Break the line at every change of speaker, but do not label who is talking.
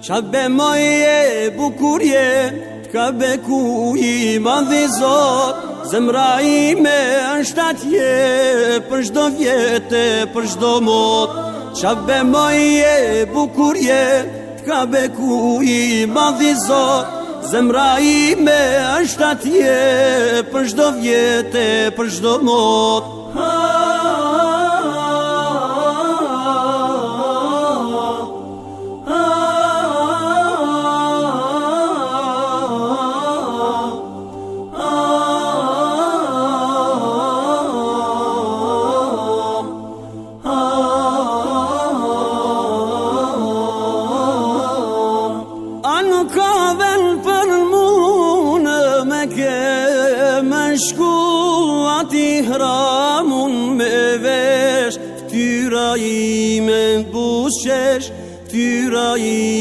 Qa be moje bukurje, t'ka beku I madhi Zot. Zemra ime është atje, për shdo vjetë, për shdo mot. Qa be moje bukurje, t'ka beku I madhi Zot. Zemra ime është atje, për shdo vjetë, për shdo mot. Nuk ka vel për mu në Mekë me shku ati hramun me vesh, ftyra ime në busqesh, ftyra ime